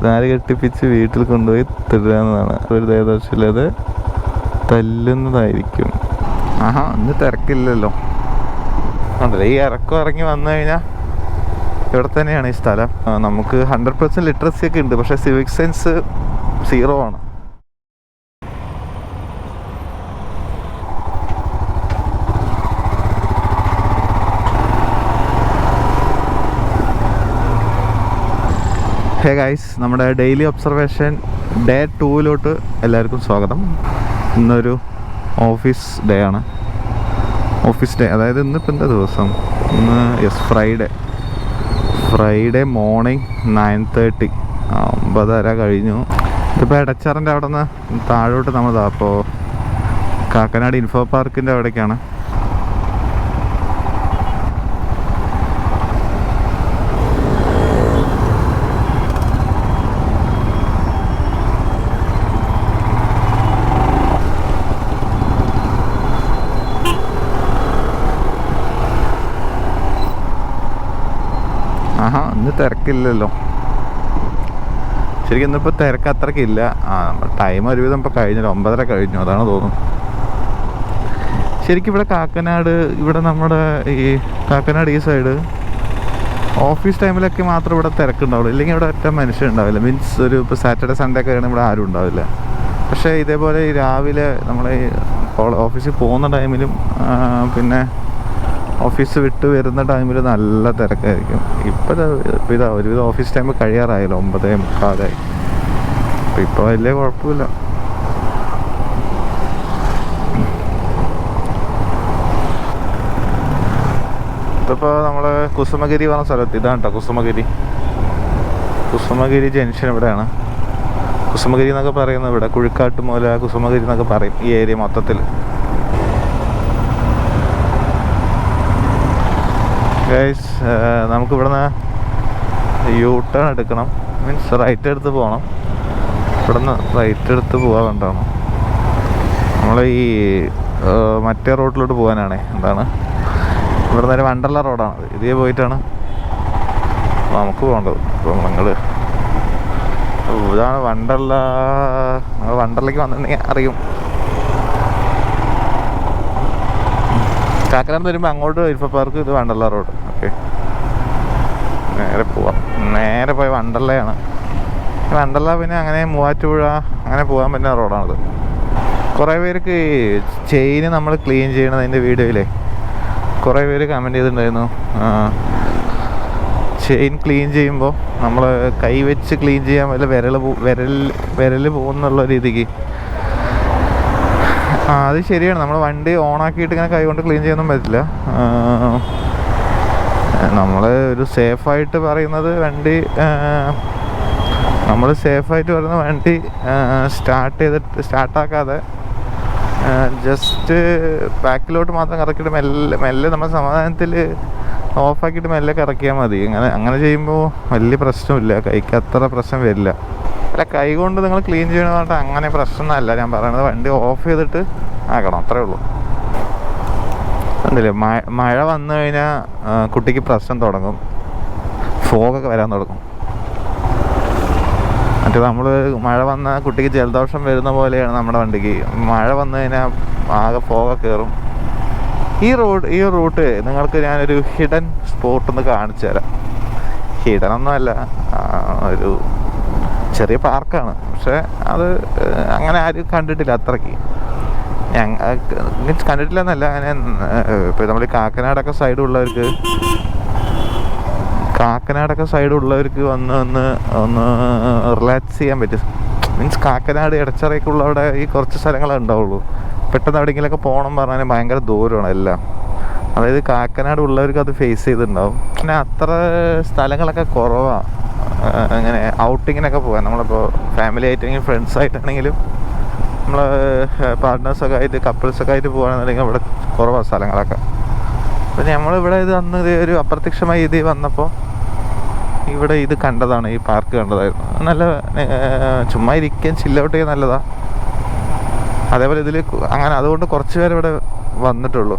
നാല് കെട്ടിപ്പിച്ച് വീട്ടിൽ കൊണ്ടുപോയി തിരുന്നതാണ്. ഒരു ദേദർശിലത് തല്ലുന്നതായിരിക്കും. ആഹാ, ഇന്ന് തിരക്കില്ലല്ലോ. ഉണ്ടല്ലോ, ഈ ഇറങ്ങി വന്നു കഴിഞ്ഞാൽ ഇവിടെ തന്നെയാണ് ഈ സ്ഥലം. നമുക്ക് 100% ലിറ്ററസി ഒക്കെ ഉണ്ട്, പക്ഷെ സിവിക് സെൻസ് 0 ആണ്. ഹേ ഗൈസ്, നമ്മുടെ ഡെയിലി ഒബ്സർവേഷൻ ഡേ 2 എല്ലാവർക്കും സ്വാഗതം. ഇന്നൊരു ഓഫീസ് ഡേ ആണ്. ഓഫീസ് ഡേ, അതായത് ഇന്നിപ്പോൾ എന്താ ദിവസം? ഇന്ന് ഫ്രൈഡേ മോർണിംഗ് 9:30, 9:30 കഴിഞ്ഞു. ഇതിപ്പോൾ എടച്ചറിൻ്റെ അവിടെ നിന്ന് താഴോട്ട് നമ്മളതാ അപ്പോൾ കാക്കനാട് ഇൻഫോ പാർക്കിൻ്റെ അവിടേക്കാണ്. ആഹാ, ഇന്ന് തിരക്കില്ലല്ലോ. ശരിക്കും ഇന്നിപ്പോൾ തിരക്ക് അത്രയ്ക്കില്ല. ടൈം ഒരുവിധം ഇപ്പോൾ കഴിഞ്ഞല്ലോ, 9:30 കഴിഞ്ഞു, അതാണ് തോന്നുന്നു. ശരിക്കും ഇവിടെ കാക്കനാട്, ഇവിടെ നമ്മുടെ ഈ കാക്കനാട് ഈ സൈഡ് ഓഫീസ് ടൈമിലൊക്കെ മാത്രം ഇവിടെ തിരക്കുണ്ടാവുള്ളൂ. ഇല്ലെങ്കിൽ ഇവിടെ ഒറ്റ മനുഷ്യൻ ഉണ്ടാവില്ല. മീൻസ് ഒരു ഇപ്പോൾ സാറ്റർഡേ സൺഡേ ഒക്കെ ആണെങ്കിൽ ഇവിടെ ആരും ഉണ്ടാവില്ല. പക്ഷേ ഇതേപോലെ ഈ രാവിലെ നമ്മളെ ഓഫീസിൽ പോകുന്ന ടൈമിലും പിന്നെ ഓഫീസ് വിട്ട് വരുന്ന ടൈമിൽ നല്ല തിരക്കായിരിക്കും. ഇപ്പോൾ ഇതാ ഒരുവിധം ഓഫീസ് ടൈം കഴിയാറായല്ലോ, 9:45. അപ്പോൾ ഇപ്പോൾ വലിയ കുഴപ്പമില്ല. ഇതിപ്പോൾ നമ്മൾ കുസുമഗിരി പറഞ്ഞ സ്ഥലത്ത്, ഇതാണ് കേട്ടോ കുസുമഗിരി ജംഗ്ഷൻ ഇവിടെയാണ്. കുസുമഗിരി എന്നൊക്കെ പറയുന്നത് ഇവിടെ കുഴിക്കാട്ടുമൂല കുസുമഗിരി എന്നൊക്കെ പറയും ഈ ഏരിയ മൊത്തത്തിൽ. ഗൈസ്, നമുക്കിവിടുന്ന് യൂ-ടേൺ എടുക്കണം. മീൻസ് റൈറ്റ് എടുത്ത് പോകണം. ഇവിടുന്ന് റൈറ്റ് എടുത്ത് പോകാൻ വേണ്ടാണ് നമ്മൾ ഈ മറ്റേ റോഡിലോട്ട് പോകാനാണേ. എന്താണ്, ഇവിടുന്ന് ഒരു വണ്ടർല റോഡാണ്, ഇതേ പോയിട്ടാണ് നമുക്ക് പോകേണ്ടത്. അപ്പം നിങ്ങൾ ഇതാണ് വണ്ടർലയ്ക്ക് വന്നിട്ടുണ്ടെങ്കിൽ അറിയും. കാക്കനാട് വരുമ്പോൾ അങ്ങോട്ട് ഇൻഫോ പാർക്ക്, ഇത് വണ്ടർല റോഡ്. ഓക്കെ, നേരെ പോവാം. നേരെ പോയി വണ്ടർലയാണ്. വണ്ടർല പിന്നെ അങ്ങനെ മൂവാറ്റുപുഴ അങ്ങനെ പോകാൻ പറ്റുന്ന റോഡാണിത്. കുറേ പേർക്ക് ചെയിന് നമ്മൾ ക്ലീൻ ചെയ്യണതിൻ്റെ വീഡിയോയിലേ കുറേ പേര് കമൻറ്റ് ചെയ്തിട്ടുണ്ടായിരുന്നു. ചെയിൻ ക്ലീൻ ചെയ്യുമ്പോൾ നമ്മൾ കൈ വെച്ച് ക്ലീൻ ചെയ്യാൻ വല്ല വിരൽ പോകുന്നുള്ള രീതിക്ക്. അത് ശരിയാണ്. നമ്മൾ വണ്ടി ഓണാക്കിയിട്ട് ഇങ്ങനെ കൈ കൊണ്ട് ക്ലീൻ ചെയ്യാനൊന്നും പറ്റില്ല. നമ്മൾ ഒരു സേഫായിട്ട് പറയുന്നത് വണ്ടി സ്റ്റാർട്ടാക്കാതെ ജസ്റ്റ് ബാക്കിലോട്ട് മാത്രം കറക്കിയിട്ട് മെല്ലെ നമ്മൾ സമാധാനത്തിൽ ഓഫാക്കിയിട്ട് മെല്ലെ കറക്കിയാൽ മതി. അങ്ങനെ ചെയ്യുമ്പോൾ വലിയ പ്രശ്നമില്ല, കൈക്ക് അത്ര പ്രശ്നം വരില്ല. അല്ല, കൈ കൊണ്ട് നിങ്ങൾ ക്ലീൻ ചെയ്യണമെന്ന് അങ്ങനെ പ്രശ്നമൊന്നുമല്ല ഞാൻ പറയണത്. വണ്ടി ഓഫ് ചെയ്തിട്ട് ആക്കണം, അത്രേ ഉള്ളൂ. എന്തല്ലേ, മഴ വന്നു കഴിഞ്ഞാൽ കുട്ടിക്ക് പ്രശ്നം തുടങ്ങും, ഫോഗൊക്കെ വരാൻ തുടങ്ങും. മറ്റേ നമ്മൾ മഴ വന്നാൽ കുട്ടിക്ക് ജലദോഷം വരുന്ന പോലെയാണ് നമ്മുടെ വണ്ടിക്ക്. മഴ വന്നു കഴിഞ്ഞാൽ ആകെ ഫോഗൊക്കെ കയറും. ഈ റൂട്ട് നിങ്ങൾക്ക് ഞാനൊരു ഹിഡൻ സ്പോട്ടൊന്ന് കാണിച്ചു തരാം. ഹിഡനൊന്നുമല്ല, ഒരു ചെറിയ പാർക്കാണ്. പക്ഷെ അത് അങ്ങനെ ആരും കണ്ടിട്ടില്ല അത്രയ്ക്ക്. മീൻസ് കണ്ടിട്ടില്ല എന്നല്ല, അങ്ങനെ ഇപ്പോൾ നമ്മൾ കാക്കനാടൊക്കെ സൈഡുള്ളവർക്ക് ഒന്ന് റിലാക്സ് ചെയ്യാൻ പറ്റും. മീൻസ് കാക്കനാട് എടച്ചിറയൊക്കെ ഉള്ളവിടെ ഈ കുറച്ച് സ്ഥലങ്ങളേ ഉണ്ടാവുള്ളൂ. പെട്ടെന്ന് എവിടെയെങ്കിലുമൊക്കെ പോകണം പറഞ്ഞാൽ ഭയങ്കര ദൂരമാണ് എല്ലാം. അതായത് കാക്കനാട് ഉള്ളവർക്ക് അത് ഫേസ് ചെയ്തിട്ടുണ്ടാവും. പിന്നെ അത്ര സ്ഥലങ്ങളൊക്കെ കുറവാണ് അങ്ങനെ ഔട്ടിങ്ങിനൊക്കെ പോകാൻ. നമ്മളിപ്പോൾ ഫാമിലി ആയിട്ടെങ്കിലും ഫ്രണ്ട്സായിട്ടാണെങ്കിലും നമ്മൾ പാർട്ട്നേഴ്സൊക്കെ ആയിട്ട് കപ്പിൾസൊക്കെ ആയിട്ട് പോകുകയാണെന്നുണ്ടെങ്കിൽ ഇവിടെ കുറവാണ് സ്ഥലങ്ങളൊക്കെ. അപ്പോൾ നമ്മളിവിടെ അന്ന് ഒരു അപ്രത്യക്ഷമായി ഇത് വന്നപ്പോൾ ഇവിടെ ഇത് കണ്ടതാണ്, ഈ പാർക്ക് കണ്ടതായിരുന്നു. നല്ല ചുമ്മാ ഇരിക്കാൻ ചില്ലൗട്ട് ചെയ്യാൻ നല്ലതാണ്. അതേപോലെ ഇതിൽ അങ്ങനെ അതുകൊണ്ട് കുറച്ച് പേര് ഇവിടെ വന്നിട്ടുള്ളൂ.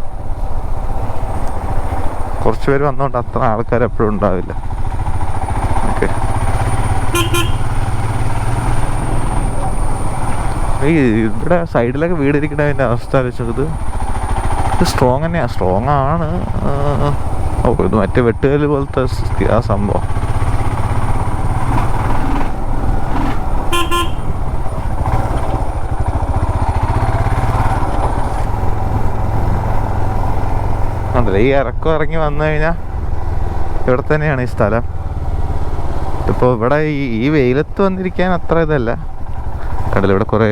കുറച്ച് പേര് വന്നുകൊണ്ട് അത്ര ആൾക്കാർ എപ്പോഴും ഉണ്ടാവില്ല. ഓക്കെ, ഈ ഇവിടെ സൈഡിലൊക്കെ വീടിരിക്കണതിൻ്റെ അവസ്ഥ ആലോചിച്ചത്. ഇത് സ്ട്രോങ് തന്നെയാണ്, സ്ട്രോങ് ആണ്. ഓ, ഇത് മറ്റേ വെട്ടുകല്ല് പോലത്തെ ആ സംഭവം. അതല്ലേ ഈ ഇറക്കം ഇറങ്ങി വന്നു കഴിഞ്ഞാൽ ഇവിടെ തന്നെയാണ് ഈ സ്ഥലം. ഇപ്പോൾ ഇവിടെ ഈ വെയിലത്ത് വന്നിരിക്കാൻ അത്ര ഇതല്ല. കടല ഇവിടെ കുറേ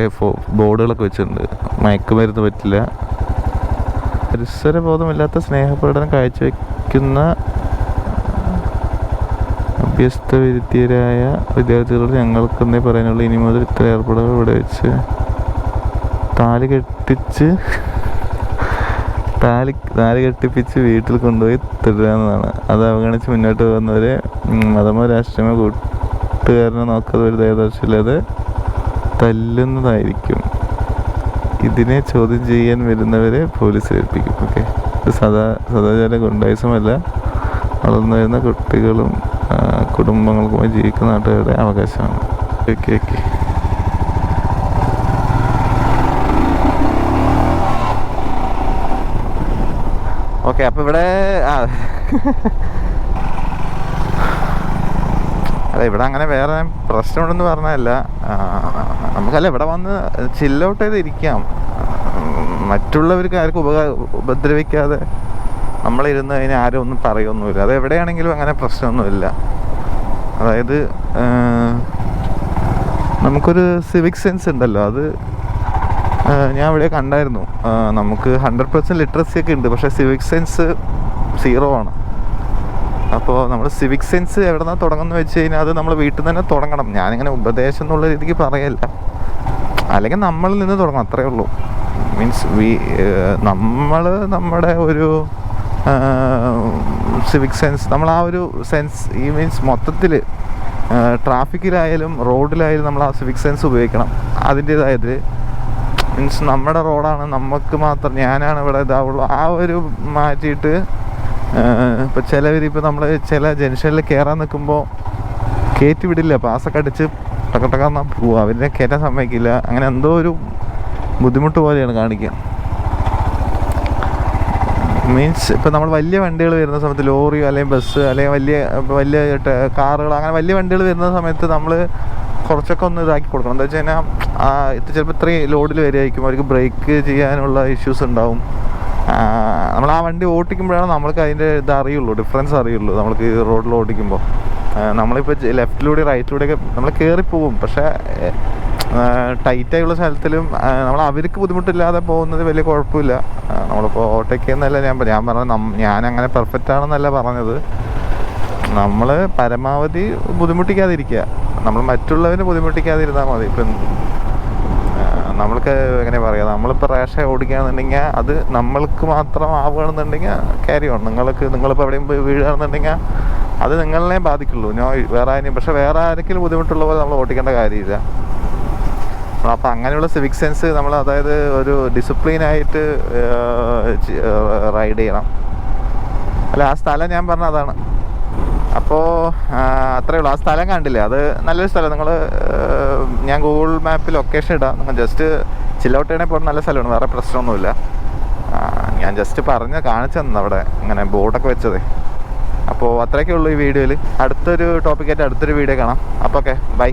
ബോർഡുകളൊക്കെ വെച്ചിട്ടുണ്ട്. മയക്കുമരുന്ന് പറ്റില്ല, പരിസരബോധമില്ലാത്ത സ്നേഹപ്രകടനം കാഴ്ചവെക്കുന്ന അഭ്യസ്തവിരുദ്ധരായ വിദ്യാർത്ഥികളോട് ഞങ്ങൾക്കെന്നേ പറയാനുള്ളൂ. ഇനി മുതൽ ഇത്തരം ഏർപ്പാടുകൾ ഇവിടെ വെച്ച് താലി കെട്ടിപ്പിച്ച് വീട്ടിൽ കൊണ്ടുപോയി തുടരാവുന്നതാണ്. അത് അവഗണിച്ച് മുന്നോട്ട് പോകുന്നവരെ മതമോ രാഷ്ട്രീയമോ കൂട്ടുകാരനോ നോക്കാതെ ഒരു ദയദർശില്ലാതെ തല്ലുന്നതായിരിക്കും. ഇതിനെ ചോദ്യം ചെയ്യാൻ വരുന്നവരെ പോലീസിൽ ഏൽപ്പിക്കും. ഓക്കെ, ഇത് സദാചാര ഗുണ്ടായിസമല്ല, വളർന്നു വരുന്ന കുട്ടികളും കുടുംബങ്ങൾക്കുമായി ജീവിക്കുന്ന നാട്ടുകാരുടെ അവകാശമാണ്. Okay okay. ഓക്കെ, അപ്പോൾ ഇവിടെ അല്ല, ഇവിടെ അങ്ങനെ വേറെ പ്രശ്നമുണ്ടെന്ന് പറഞ്ഞതല്ല. നമുക്കല്ല ഇവിടെ വന്ന് ചില്ലൗട്ട് ചെയ്ത് ഇരിക്കാം. മറ്റുള്ളവർക്ക് ആർക്കും ഉപദ്രവിക്കാതെ നമ്മളിരുന്ന് അതിന് ആരും ഒന്നും പറയൊന്നുമില്ല. അത് എവിടെയാണെങ്കിലും അങ്ങനെ പ്രശ്നമൊന്നുമില്ല. അതായത് നമുക്കൊരു സിവിക് സെൻസ് ഉണ്ടല്ലോ, അത് ഞാൻ ഇവിടെ കണ്ടായിരുന്നു. നമുക്ക് 100% ലിറ്ററസി ഒക്കെ ഉണ്ട്, പക്ഷേ സിവിക് സെൻസ് 0 ആണ്. അപ്പോൾ നമ്മൾ സിവിക് സെൻസ് എവിടെ നിന്നാണ് തുടങ്ങുന്നത് വെച്ച് കഴിഞ്ഞാൽ അത് നമ്മൾ വീട്ടിൽ നിന്ന് തന്നെ തുടങ്ങണം. ഞാനിങ്ങനെ ഉപദേശം എന്നുള്ള രീതിക്ക് പറയല്ല, അല്ലെങ്കിൽ നമ്മളിൽ നിന്ന് തുടങ്ങണം, അത്രയേ ഉള്ളൂ. മീൻസ് നമ്മൾ നമ്മുടെ ഒരു സിവിക് സെൻസ്, നമ്മൾ ആ ഒരു സെൻസ്, ഈ മീൻസ് മൊത്തത്തിൽ ട്രാഫിക്കിലായാലും റോഡിലായാലും നമ്മൾ ആ സിവിക് സെൻസ് ഉപയോഗിക്കണം. അതിൻ്റേതായത് മീൻസ് നമ്മുടെ റോഡാണ്, നമുക്ക് മാത്രം, ഞാനാണ് ഇവിടെ ഇതാവുള്ളൂ, ആ ഒരു മാറ്റിയിട്ട്. ഇപ്പോൾ ചിലവരിപ്പോൾ നമ്മൾ ചില ജംഗ്ഷനിൽ കയറാൻ നിൽക്കുമ്പോൾ കയറ്റി വിടില്ല, പാസ്സൊക്കെ അടിച്ച് ടക്കടക്കാന്നാ പോവുക, അവരെ കയറ്റാൻ സമ്മതിക്കില്ല. അങ്ങനെ എന്തോ ഒരു ബുദ്ധിമുട്ട് പോലെയാണ് കാണിക്കുക. മീൻസ് ഇപ്പോൾ നമ്മൾ വലിയ വണ്ടികൾ വരുന്ന സമയത്ത്, ലോറിയോ അല്ലെങ്കിൽ ബസ് അല്ലെങ്കിൽ വലിയ കാറുകൾ, അങ്ങനെ വലിയ വണ്ടികൾ വരുന്ന സമയത്ത് നമ്മൾ കുറച്ചൊക്കെ ഒന്ന് ഇതാക്കി കൊടുക്കണം. എന്താ വെച്ച് കഴിഞ്ഞാൽ ഇത് ചിലപ്പോൾ ഇത്രയും ലോഡിൽ വരികയായിരിക്കും, അവർക്ക് ബ്രേക്ക് ചെയ്യാനുള്ള ഇഷ്യൂസ് ഉണ്ടാവും. നമ്മൾ ആ വണ്ടി ഓടിക്കുമ്പോഴാണ് നമ്മൾക്ക് അതിൻ്റെ ഇത് അറിയുള്ളൂ, ഡിഫറൻസ് അറിയുള്ളൂ. നമ്മൾക്ക് ഈ റോഡിൽ ഓടിക്കുമ്പോൾ നമ്മളിപ്പോൾ ലെഫ്റ്റിലൂടെ റൈറ്റിലൂടെയൊക്കെ നമ്മൾ കയറിപ്പോവും, പക്ഷേ ടൈറ്റായുള്ള സ്ഥലത്തിലും നമ്മൾ അവർക്ക് ബുദ്ധിമുട്ടില്ലാതെ പോകുന്നത് വലിയ കുഴപ്പമില്ല. നമ്മളിപ്പോൾ ഓട്ടയ്ക്കെന്നല്ല ഞാൻ പറഞ്ഞത്, ഞാനങ്ങനെ പെർഫെക്റ്റ് ആണെന്നല്ല പറഞ്ഞത്. നമ്മൾ പരമാവധി ബുദ്ധിമുട്ടിക്കാതിരിക്കുക, നമ്മൾ മറ്റുള്ളവരെ ബുദ്ധിമുട്ടിക്കാതിരുന്നാൽ മതി. ഇപ്പം നമ്മൾക്ക് എങ്ങനെ പറയുക, നമ്മളിപ്പോൾ റാഷായി ഓടിക്കുകയാണെന്നുണ്ടെങ്കിൽ അത് നമ്മൾക്ക് മാത്രം ആവുകയാണെന്നുണ്ടെങ്കിൽ ക്യാരി ഓൺ. നിങ്ങളിപ്പോൾ എവിടെയും പോയി വീഴുകയാണെന്നുണ്ടെങ്കിൽ അത് നിങ്ങളെ ബാധിക്കുള്ളൂ, വേറെ ആരെയും. പക്ഷേ വേറെ ആരെങ്കിലും ബുദ്ധിമുട്ടുള്ള പോലെ നമ്മൾ ഓടിക്കേണ്ട കാര്യമില്ല. അപ്പോൾ അങ്ങനെയുള്ള സിവിക് സെൻസ് നമ്മൾ, അതായത് ഒരു ഡിസിപ്ലിനായിട്ട് റൈഡ് ചെയ്യണം. അല്ല, ആ സ്ഥലം ഞാൻ പറഞ്ഞ അതാണ്. അപ്പോൾ അത്രയേ ഉള്ളൂ. ആ സ്ഥലം കണ്ടില്ലേ, അത് നല്ലൊരു സ്ഥലം. നിങ്ങൾ ഞാൻ ഗൂഗിൾ മാപ്പിൽ ലൊക്കേഷൻ ഇടാം, നിങ്ങൾ ജസ്റ്റ് ചില്ലൗട്ട് ചെയ്യണേ പോകുന്ന നല്ല സ്ഥലമാണ്, വേറെ പ്രശ്നമൊന്നുമില്ല. ഞാൻ ജസ്റ്റ് കാണിച്ചു തന്നെ അവിടെ ഇങ്ങനെ ബോർഡൊക്കെ വെച്ചത്. അപ്പോൾ അത്രയൊക്കെ ഉള്ളൂ ഈ വീഡിയോയിൽ. അടുത്തൊരു ടോപ്പിക്കായിട്ട് അടുത്തൊരു വീഡിയോ കാണാം. അപ്പോൾ ഓക്കെ, ബൈ.